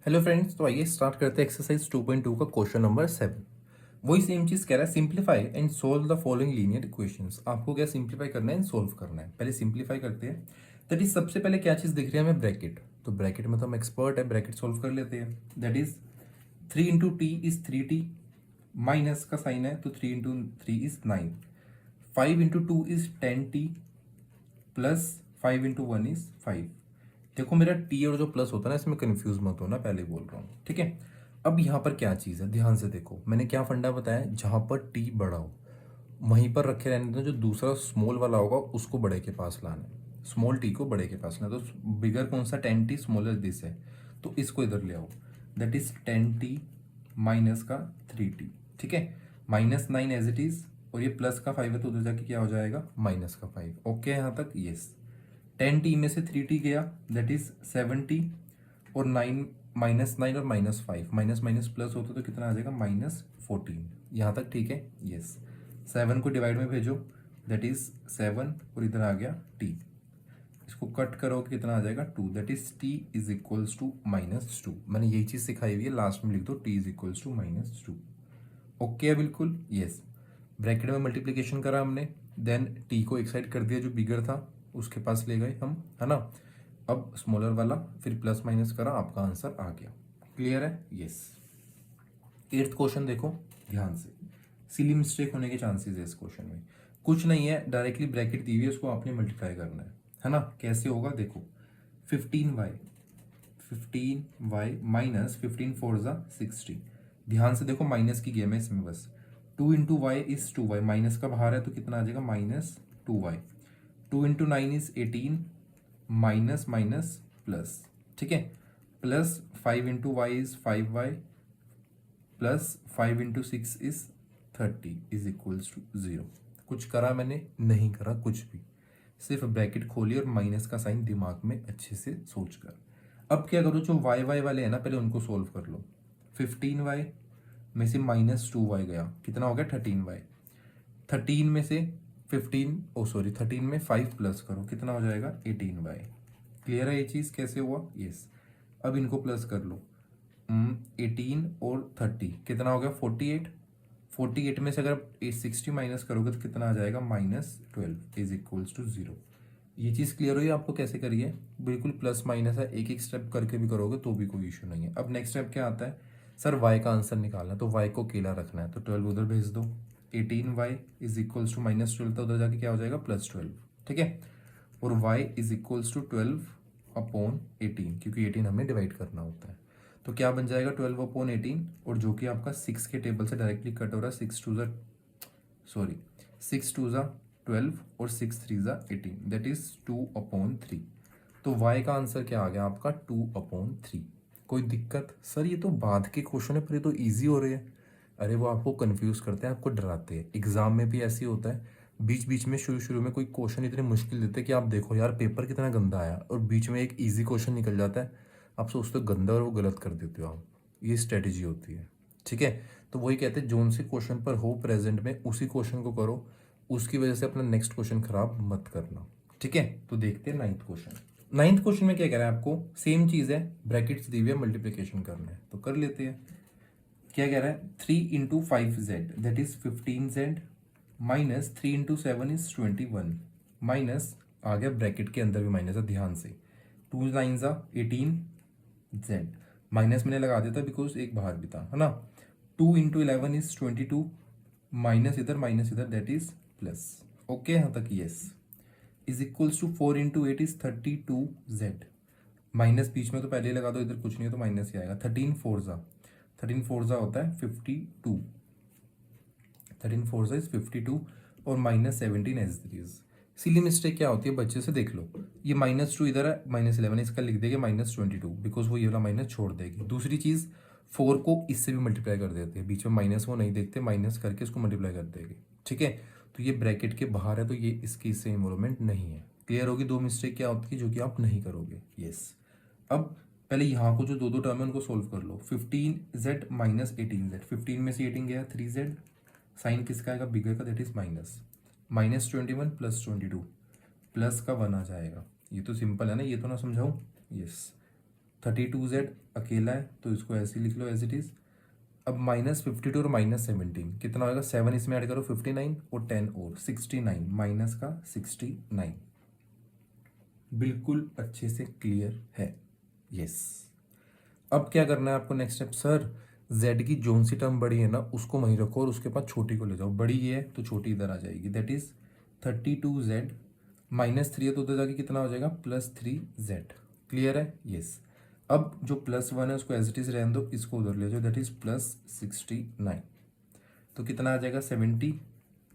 Hello friends, तो आइए start करते हैं एक्सरसाइज 2.2 का क्वेश्चन नंबर 7। वही सेम चीज कह रहा है, simplify and solve the following linear equations. आपको क्या सिंप्लीफाई करना है एंड सोल्व करना है। पहले सिंप्लीफाई करते हैं। दैट इज सबसे पहले क्या चीज दिख रही है हमें, ब्रैकेट। तो ब्रैकेट में तो हम एक्सपर्ट है, ब्रैकेट सोल्व कर लेते हैं। That is 3 × t is 3t, minus का साइन है तो 3 × 3 is 9, 5 × 2 is 10t, plus 5 × 1 is 5। देखो मेरा टी और जो प्लस होता है ना, इसमें कंफ्यूज मत होना, पहले बोल रहा हूँ, ठीक है। अब यहाँ पर क्या चीज़ है, ध्यान से देखो, मैंने क्या फंडा बताया, जहाँ पर टी बड़ा हो वहीं पर रखे रहने दो, जो दूसरा स्मॉल वाला होगा उसको बड़े के पास लाना है, स्मॉल टी को बड़े के पास लाना। तो बिगर कौन सा, 10t, स्मॉलर दिस है, तो इसको इधर ले आओ। दैट इज 10t माइनस का 3t, ठीक है। -9 एज इट इज, और ये प्लस का 5 है तो उधर जाके क्या हो जाएगा, माइनस का 5। ओके यहाँ तक, यस। 10t में से 3t गया, दैट इज 7t, और 9 -9 और -5, माइनस माइनस प्लस होता तो कितना आ जाएगा, -14। यहाँ तक ठीक है, यस। 7 को डिवाइड में भेजो, दैट इज 7, और इधर आ गया t। इसको कट करो कितना आ जाएगा, 2, that is t is equals to -2। मैंने यही चीज सिखाई हुई है, लास्ट में लिख दो t is equals to -2। Okay है बिल्कुल, यस। ब्रैकेट में मल्टीप्लीकेशन करा हमने, देन t को एक साइड कर दिया, जो बिगर था उसके पास ले गए हम, है ना। अब स्मॉलर वाला फिर प्लस माइनस करा, आपका आंसर आ गया। क्लियर है, यस। 8th क्वेश्चन देखो ध्यान से, सिली मिस्टेक होने के चांसेस है इस क्वेश्चन में। कुछ नहीं है, डायरेक्टली ब्रैकेट दी हुई है, उसको आपने मल्टीप्लाई करना है ना। कैसे होगा देखो, 15y माइनस 15 4 ज़ा 60। ध्यान से देखो, माइनस की गेम है इसमें बस। 2 × y इज 2y, माइनस का बाहर है तो कितना आ जाएगा, -2y। 2 × 9 is 18, minus minus plus, ठीक है। Plus 5 × y is 5y, plus 5 × 6 is 30 is equals to 0। कुछ करा मैंने, नहीं करा कुछ भी, सिर्फ ब्रैकेट खोली और माइनस का साइन दिमाग में अच्छे से सोच कर। अब क्या करो, जो वाई वाई वाले हैं ना, पहले उनको सोल्व कर लो। 15y में से -2y गया, कितना हो गया, 13y। 13 में से 13 में 5 प्लस करो, कितना हो जाएगा, 18y। क्लियर है ये चीज़ कैसे हुआ, यस। अब इनको प्लस कर लो, 18 और 30 कितना हो गया, 48। 48 में से अगर 60 माइनस करोगे तो कितना आ जाएगा, -12 इज इक्वल्स टू 0। ये चीज़ क्लियर हुई आपको कैसे करिए, बिल्कुल प्लस माइनस है, एक एक स्टेप करके भी करोगे तो भी कोई इशू नहीं है। अब नेक्स्ट स्टेप क्या आता है, सर वाई का आंसर निकालना है, तो वाई को अकेला रखना है, तो 12 उधर भेज दो। 18y इज इक्वल्स टू -12, तो उधर जाके क्या हो जाएगा, +12, ठीक है। और y इज इक्वल्स टू 12/18, क्योंकि 18 हमें डिवाइड करना होता है। तो क्या बन जाएगा, 12/18, और जो कि आपका 6 के टेबल से डायरेक्टली कट हो रहा है, 6 2 ज़ा 12 और 6 3 ज़ा 18, दैट इज 2/3। तो y का आंसर क्या आ गया आपका, 2/3। कोई दिक्कत, सर ये तो बाद के क्वेश्चन है, पर ये तो ईजी हो रहे हैं। अरे वो आपको कंफ्यूज करते हैं, आपको डराते हैं। एग्जाम में भी ऐसे ही होता है, बीच बीच में शुरू शुरू में कोई क्वेश्चन इतने मुश्किल देते हैं कि आप देखो यार पेपर कितना गंदा आया, और बीच में एक इजी क्वेश्चन निकल जाता है, आप सोचते हो गंदा और वो गलत कर देते हो आप। ये स्ट्रेटेजी होती है, ठीक है। तो वही कहते हैं, जोन से क्वेश्चन पर हो प्रेजेंट में उसी क्वेश्चन को करो, उसकी वजह से अपना नेक्स्ट क्वेश्चन खराब मत करना, ठीक है। तो देखते हैं 9th क्वेश्चन। 9th क्वेश्चन में क्या कह रहा है आपको, सेम चीज है, ब्रैकेट्स दी हुई है, मल्टीप्लीकेशन करना है तो कर लेते हैं। क्या कह रहा है, 3 × 5z that is 15z, minus 3 × 7 is 21, minus आ गया ब्रैकेट के अंदर भी माइनस है, ध्यान से, 2 9 ज़ा 18z, माइनस मैंने लगा दिया था बिकॉज एक बाहर भी था, है ना। 2 × 11 इज 22, माइनस इधर दैट इज प्लस। ओके यहाँ तक, yes. Is equals to 4 × 8 is 32z, minus बीच में तो पहले ही लगा दो, इधर कुछ नहीं है तो माइनस ही आएगा। 13 4 ज़ा होता है 52, 13 4 ज़ा इज 52, और -17 as it is. Silly mistake क्या होती है बच्चे से देख लो, ये -2 इधर है, -11 इसका लिख देंगे -22, बिकॉज वो ये वाला माइनस छोड़ देगी। दूसरी चीज, 4 को इससे भी मल्टीप्लाई कर देते हैं, बीच में माइनस वो नहीं देखते, माइनस करके इसको मल्टीप्लाई कर देंगे, ठीक है। तो ये ब्रैकेट के बाहर है तो ये इसकी इससे इन्वॉल्वमेंट नहीं है। क्लियर होगी, दो मिस्टेक क्या होती है जो कि आप नहीं करोगे, यस। अब पहले यहाँ को जो दो दो टर्म है उनको सोल्व कर लो। 15z माइनस 18z, 15 में से 18 गया 3z, साइन किसका आएगा, बिगर का, दैट इज -21 प्लस 22, प्लस का 1 आ जाएगा। ये तो सिंपल है ना, ये तो ना समझाऊं, यस। 32z अकेला है तो इसको ऐसे लिख लो एज इट इज़। अब -52 और -17 कितना होगा, 7 इसमें ऐड करो 59 और 10 और 69, माइनस का 69। बिल्कुल अच्छे से क्लियर है। यस। अब क्या करना है आपको नेक्स्ट स्टेप, सर z की जोन सी टर्म बड़ी है ना उसको वहीं रखो और उसके बाद छोटी को ले जाओ। बड़ी ये है तो छोटी इधर आ जाएगी, दैट इज 32z, -3 है तो उधर जाके कितना हो जाएगा +3z। क्लियर है। यस। अब जो +1 है उसको एज इट इज रहने दो, इसको उधर ले जाओ, दैट इज +69। तो कितना आ जाएगा 70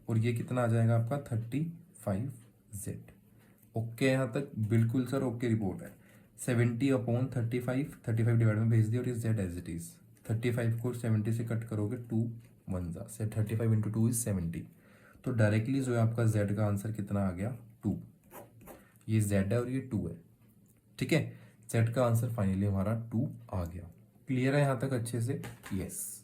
और ये कितना आ जाएगा आपका 35z। ओके यहाँ तक बिल्कुल सर ओके रिपोर्ट है। 70/35, 35 डिवाइड में भेज दिया और is z as it is. 35 को 70 से कट करोगे 2 1 जा से 35 इंटू 2 इज 70। तो डायरेक्टली जो है आपका जेड का आंसर कितना आ गया 2। ये जेड है और ये 2 है। ठीक है, जेड का आंसर फाइनली हमारा 2 आ गया। क्लियर है यहाँ तक अच्छे से। यस।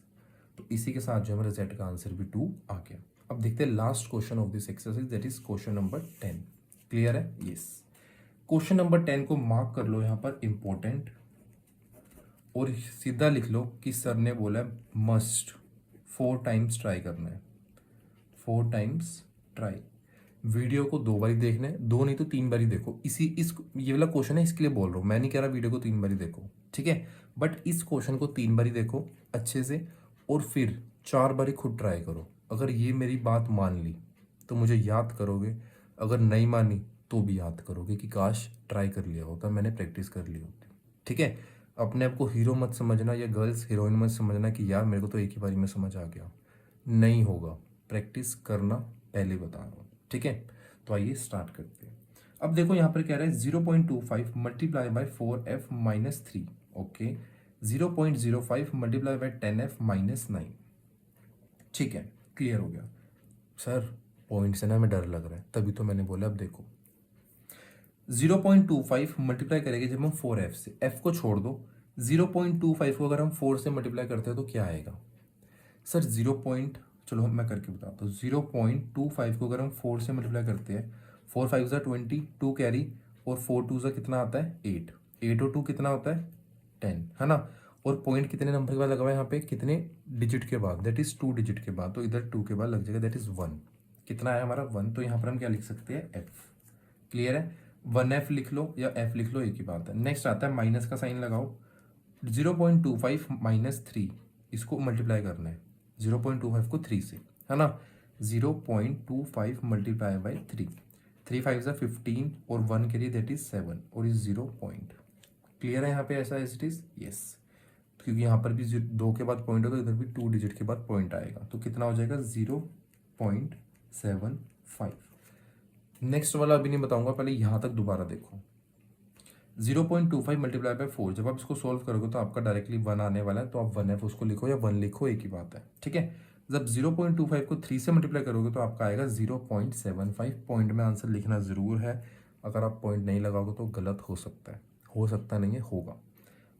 तो इसी के साथ जो हमारा जेड का आंसर भी 2 आ गया। अब देखते हैं last question of this exercise, that is question number 10। Clear है। यस। क्वेश्चन नंबर 10 को मार्क कर लो यहाँ पर इंपॉर्टेंट और सीधा लिख लो कि सर ने बोला है मस्ट 4 टाइम्स ट्राई करना है। 4 टाइम्स ट्राई। वीडियो को 2 बारी देखना है, 2 नहीं तो 3 बारी देखो। इस ये वाला क्वेश्चन है इसके लिए बोल रहा हूँ, मैं नहीं कह रहा वीडियो को 3 बारी देखो। ठीक है, बट इस क्वेश्चन को 3 बारी देखो अच्छे से और फिर 4 बारी खुद ट्राई करो। अगर ये मेरी बात मान ली तो मुझे याद करोगे, अगर नहीं मानी तो भी याद करोगे कि काश ट्राई कर लिया होता, मैंने प्रैक्टिस कर ली होती। ठीक है, अपने आप को हीरो मत समझना या गर्ल्स हीरोइन मत समझना कि यार मेरे को तो एक ही बारी में समझ आ गया, नहीं होगा। प्रैक्टिस करना, पहले बता रहा हूँ। ठीक है, तो आइए स्टार्ट करते हैं। अब देखो यहाँ पर कह रहा है 0.25 multiply by 4f minus 3। Okay, 0.05 multiply by 10f minus 9। ठीक है, क्लियर हो गया। सर पॉइंट से ना मैं डर लग रहा है, तभी तो मैंने बोला। अब देखो 0.25 मल्टीप्लाई करेंगे जब हम 4f से, f को छोड़ दो। 0.25 को अगर हम 4 से मल्टीप्लाई करते हैं तो क्या आएगा सर? चलो मैं करके बताता हूँ। 0.25 को अगर हम 4 से मल्टीप्लाई करते हैं, 4 5 ज़ा 20, 2 कैरी और 4 2 ज़ा कितना आता है 8, 8 और 2 कितना होता है 10, है ना। और पॉइंट कितने नंबर के बाद लगा हुआ है यहाँ पे, कितने डिजिट के बाद, दैट इज 2 डिजिट के बाद। तो इधर 2 के बाद लग जाएगा, दैट इज 1। कितना है हमारा 1। तो यहाँ पर हम क्या लिख सकते हैं f। क्लियर है, 1f लिख लो या f लिख लो, एक ही बात है। नेक्स्ट आता है माइनस का साइन लगाओ। 0.25 माइनस 3 इसको मल्टीप्लाई करना है 0.25 को 3 से, है ना। 0.25 मल्टीप्लाई बाई 3, 3 5 ज़ा 15 और 1 के लिए दैट इज 7 और इज 0 पॉइंट। क्लियर है यहाँ पे ऐसा एज इट इज। यस, क्योंकि यहाँ पर भी 2 के बाद पॉइंट होगा, इधर भी 2 डिजिट के बाद पॉइंट आएगा। तो कितना हो जाएगा 0.75। नेक्स्ट वाला अभी नहीं बताऊंगा, पहले यहाँ तक दोबारा देखो। 0.25 मल्टीप्लाई बाय 4, जब आप इसको सोल्व करोगे तो आपका डायरेक्टली 1 आने वाला है। तो आप 1f उसको लिखो या 1 लिखो, एक ही बात है। ठीक है, जब 0.25 को 3 से मल्टीप्लाई करोगे तो आपका आएगा 0.75। पॉइंट में आंसर लिखना ज़रूर है, अगर आप पॉइंट नहीं लगाओगे तो गलत हो सकता है, हो सकता नहीं है, होगा।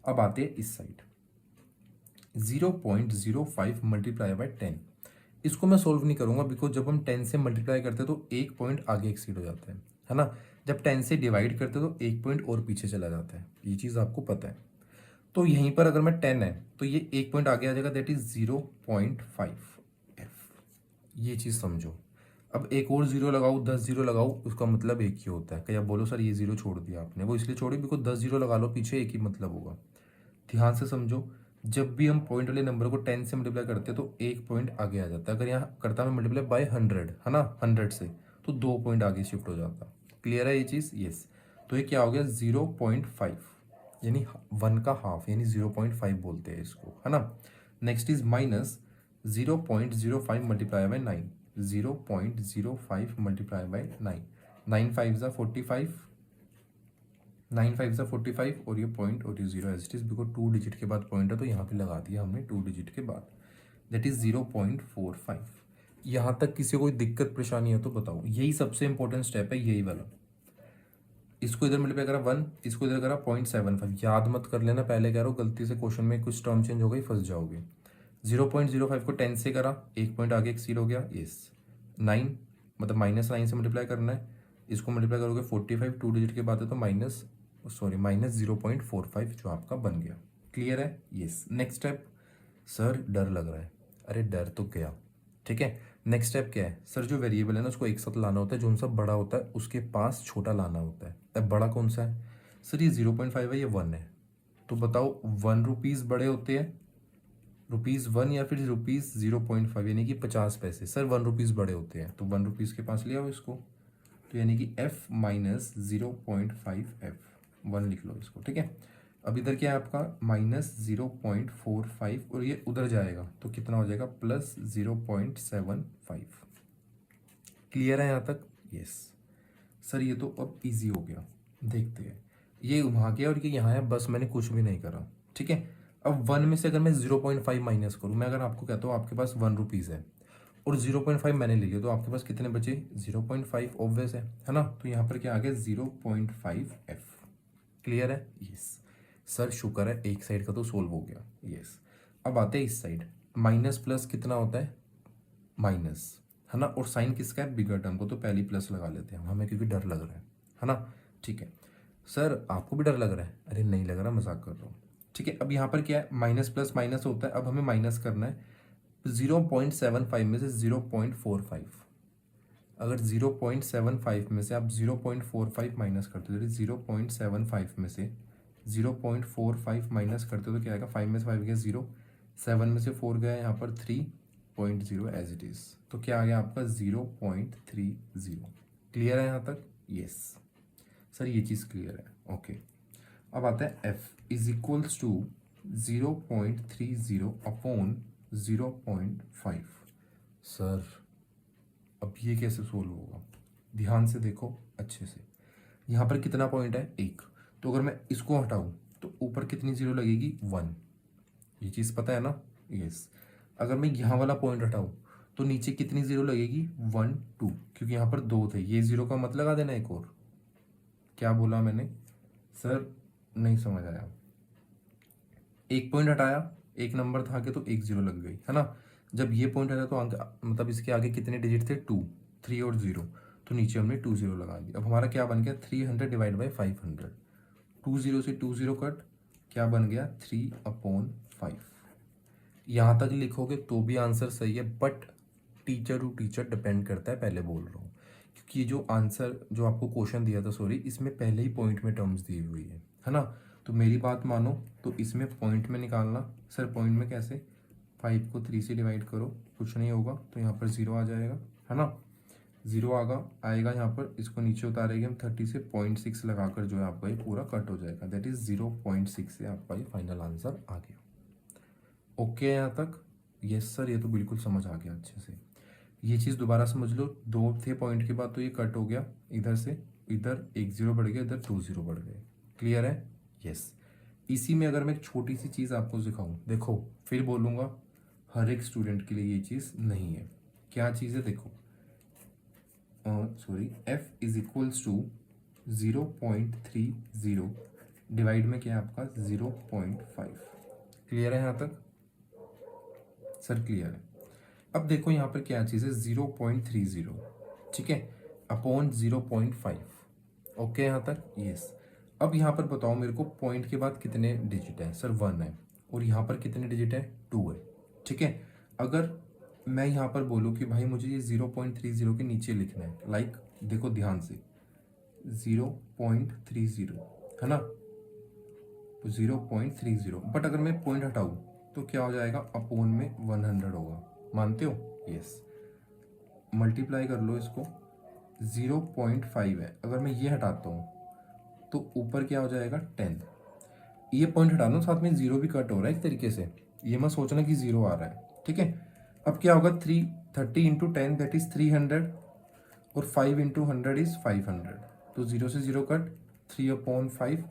अब आते हैं इस साइड। 0.05 मल्टीप्लाई बाय 10, इसको मैं सोल्व नहीं करूंगा बिकॉज जब हम 10 से मल्टीप्लाई करते हैं तो 1 पॉइंट आगे एक्सीड हो जाता है ना। जब 10 से डिवाइड करते हैं तो 1 पॉइंट और पीछे चला जाता है, ये चीज़ आपको पता है। तो यहीं पर अगर मैं 10 है तो ये 1 पॉइंट आगे आ जाएगा, दैट इज 0.5f। ये चीज़ समझो। अब एक और 0 लगाओ, 10 0 लगाओ, उसका मतलब एक ही होता है। क्या बोलो सर ये 0 छोड़ दिया आपने, वो इसलिए छोड़ी बिकॉज 10 0 लगा लो पीछे, एक ही मतलब होगा। ध्यान से समझो, जब भी हम पॉइंट वाले नंबर को 10 से मल्टीप्लाई करते हैं तो 1 पॉइंट आगे आ जाता है। अगर यहाँ करता मैं मल्टीप्लाई बाय 100, है ना, 100 से, तो 2 पॉइंट आगे शिफ्ट हो जाता। क्लियर है ये चीज़। यस, तो ये क्या हो गया 0.5, यानी 1 का हाफ, यानी 0.5 बोलते हैं इसको, है ना। Next is minus 0.05 multiply by 9, 0.05 multiply by 9, 9 5 ज़ा 45, 9 5 ज़ा 45 और ये पॉइंट और ये 0 as it is, because 2 digit के बाद पॉइंट है तो यहाँ पे लगा दिया हमने 2 डिजिट के बाद, दैट इज 0.45। यहाँ तक किसी को कोई दिक्कत परेशानी है तो बताओ। यही सबसे इंपॉर्टेंट स्टेप है, यही वाला। इसको इधर मल्टीप्लाई करा 1, इसको इधर करा 0.75। याद मत कर लेना, पहले कह रहा हूँ गलती से क्वेश्चन में कुछ टर्म चेंज हो गई, फंस जाओगे। 0.05 को 10 से करा, 1 पॉइंट आगे एक्सीड हो गया। यस, 9 मतलब -9 से मल्टीप्लाई करना है, इसको मल्टीप्लाई करोगे 45, 2 डिजिट के बाद है तो सॉरी माइनस 0.45 जो आपका बन गया। क्लियर है? यस। नेक्स्ट स्टेप, सर डर लग रहा है। अरे डर तो गया, ठीक है। नेक्स्ट स्टेप क्या है? सर जो वेरिएबल है ना उसको एक साथ लाना होता है, जो सा बड़ा होता है उसके पास छोटा लाना होता है। अब बड़ा कौन सा है? सर ये 0.5 है, ये 1 है। तो बताओ 1 रुपीज़ बड़े होते हैं, ₹1 या फिर ₹0.5 यानी कि 50 पैसे। सर 1 रुपीज़ बड़े होते हैं, तो 1 रुपीज़ के पास ले आओ इसको। तो यानी कि f माइनस 0.5f 1 लिख लो इसको, ठीक है। अब इधर क्या है आपका माइनस 0.45 और ये उधर जाएगा तो कितना हो जाएगा प्लस 0.75। क्लियर है यहाँ तक? यस। सर ये तो अब इजी हो गया, देखते हैं। ये वहाँ गया और ये यहाँ है, बस मैंने कुछ भी नहीं करा, ठीक है। अब 1 में से अगर मैं 0.5 माइनस करूँ, मैं अगर आपको कहता हूँ आपके पास 1 रुपीज़ है और 0.5 मैंने ले लिया, तो आपके पास कितने बचे? 0.5 ऑब्वियस है ना। तो यहाँ पर क्या आ गया 0.5f। क्लियर है? यस। सर शुक्र है एक साइड का तो सोल्व हो गया। यस। अब आते हैं इस साइड। माइनस प्लस कितना होता है? माइनस, है ना। और साइन किसका है? बिगर टर्म को, तो पहली प्लस लगा लेते हैं हमें, क्योंकि डर लग रहा है ना। ठीक है। सर आपको भी डर लग रहा है? अरे नहीं लग रहा, मजाक कर रहा हूँ। ठीक है। अब यहाँ पर क्या है? माइनस प्लस माइनस होता है, अब हमें माइनस करना है। 0.75 में से 0.45, अगर 0.75 में से आप 0.45 माइनस करते हो, 0.75 में से 0.45 माइनस करते हो तो क्या आएगा? 5 में से 5 गया 0, 7 में से 4 गया यहाँ पर 3.0 एज इट इज़। तो क्या आ गया आपका 0.30। क्लियर है यहाँ तक? यस। सर ये चीज़ क्लियर है, ओके। अब आता है f is equals to 0.30 upon 0.5। Sir अब ये कैसे सोल्व होगा? ध्यान से देखो अच्छे से। यहाँ पर कितना पॉइंट है? 1। तो अगर मैं इसको हटाऊँ तो ऊपर कितनी जीरो लगेगी? 1। ये चीज़ पता है ना? यस। अगर मैं यहाँ वाला पॉइंट हटाऊँ तो नीचे कितनी जीरो लगेगी? 1 2, क्योंकि यहाँ पर 2 थे, ये जीरो का मत लगा देना एक और। क्या बोला मैंने? सर नहीं समझ आया। एक पॉइंट हटाया, एक नंबर था आगे तो एक जीरो लग गई, है ना। जब ये पॉइंट हटाया तो मतलब इसके आगे कितने डिजिट थे? 2, 3 और 0, तो नीचे हमने 2 0 लगा दिया। अब हमारा क्या बन गया? 300 डिवाइड बाई 500। 2 0 से 2 0 कट, क्या बन गया? 3/5। यहाँ तक लिखोगे तो भी आंसर सही है, but teacher to teacher depend करता है, पहले बोल रहा हूँ। क्योंकि ये जो आंसर जो आपको क्वेश्चन दिया था, सॉरी, इसमें पहले ही पॉइंट में टर्म्स दी हुई है ना। तो मेरी बात मानो तो इसमें पॉइंट में निकालना। सर पॉइंट में कैसे? 5 को 3 से डिवाइड करो, कुछ नहीं होगा तो यहाँ पर 0 आ जाएगा, है ना। 0 आएगा यहाँ पर, इसको नीचे उतारेंगे हम 30 से, 0.6 लगाकर जो है आपका ये पूरा कट हो जाएगा। दैट इज 0.6 से आपका ये फाइनल आंसर आ गया। ओके यहाँ तक? यस सर, ये तो बिल्कुल समझ आ गया अच्छे से। ये चीज़ दोबारा समझ लो, 2 थे पॉइंट के बाद तो ये कट हो गया, इधर से इधर 1 0 बढ़ गया, इधर 2 0 बढ़ गए। क्लियर है? यस। इसी में अगर मैं एक छोटी सी चीज़ आपको सिखाऊं, देखो फिर बोलूँगा हर एक स्टूडेंट के लिए ये चीज़ नहीं है। क्या चीज़ है? देखो sorry, f is equals to 0.30 divide में क्या है आपका 0.5। क्लियर है यहाँ तक? सर क्लियर है। अब देखो यहाँ पर क्या चीज़ है? 0.30, ठीक है, अपॉन 0.5। ओके यहाँ तक? यस। अब यहाँ पर बताओ मेरे को पॉइंट के बाद कितने डिजिट है? सर 1 है। और यहाँ पर कितने डिजिट है? 2 है, ठीक है। अगर मैं यहाँ पर बोलूँ कि भाई मुझे ये 0.30 के नीचे लिखना है, लाइक देखो ध्यान से 0.30, है ना। तो 0.30, बट अगर मैं पॉइंट हटाऊँ तो क्या हो जाएगा? अपोन में 100 होगा। मानते हो? यस। मल्टीप्लाई कर लो इसको, 0.5 है, अगर मैं ये हटाता हूँ तो ऊपर क्या हो जाएगा? 10। ये पॉइंट हटा दो, साथ में 0 भी कट हो रहा है एक तरीके से, ये मत सोचना कि 0 आ रहा है, ठीक है। अब क्या होगा? 30 इंटू 10 दैट इज 300, और 5 इंटू 100 इज 500। तो 0 से 0 कट, 3/5,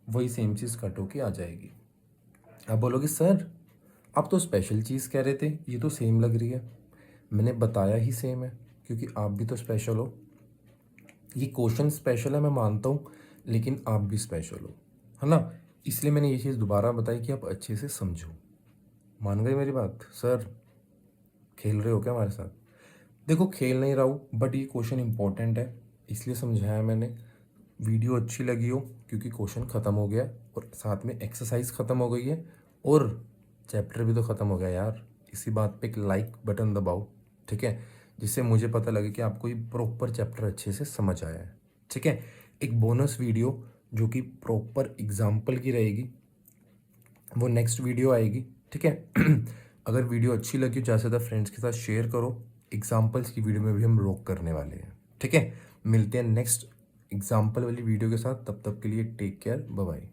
वही सेम चीज़ कट होके आ जाएगी। अब बोलोगे सर आप तो स्पेशल चीज़ कह रहे थे, ये तो सेम लग रही है। मैंने बताया ही सेम है, क्योंकि आप भी तो स्पेशल हो। ये क्वेश्चन स्पेशल है मैं मानता हूँ, लेकिन आप भी स्पेशल हो, है ना। इसलिए मैंने ये चीज़ दोबारा बताई कि आप अच्छे से समझो। मान गए मेरी बात? सर खेल रहे हो क्या हमारे साथ? देखो खेल नहीं रहा हूँ, बट ये क्वेश्चन इंपॉर्टेंट है इसलिए समझाया मैंने। वीडियो अच्छी लगी हो, क्योंकि क्वेश्चन ख़त्म हो गया और साथ में एक्सरसाइज ख़त्म हो गई है और चैप्टर भी तो ख़त्म हो गया यार। इसी बात पे एक लाइक बटन दबाओ, ठीक है, जिससे मुझे पता लगे कि आपको ये प्रॉपर चैप्टर अच्छे से समझ आया है, ठीक है। एक बोनस वीडियो जो कि प्रॉपर एग्जाम्पल की रहेगी, वो नेक्स्ट वीडियो आएगी, ठीक है। अगर वीडियो अच्छी लगी ज़्यादा से ज़्यादा फ्रेंड्स के साथ शेयर करो। एग्जाम्पल्स की वीडियो में भी हम रोक करने वाले हैं, ठीक है। मिलते हैं नेक्स्ट एग्जाम्पल वाली वीडियो के साथ, तब तक के लिए टेक केयर, बाय बाय।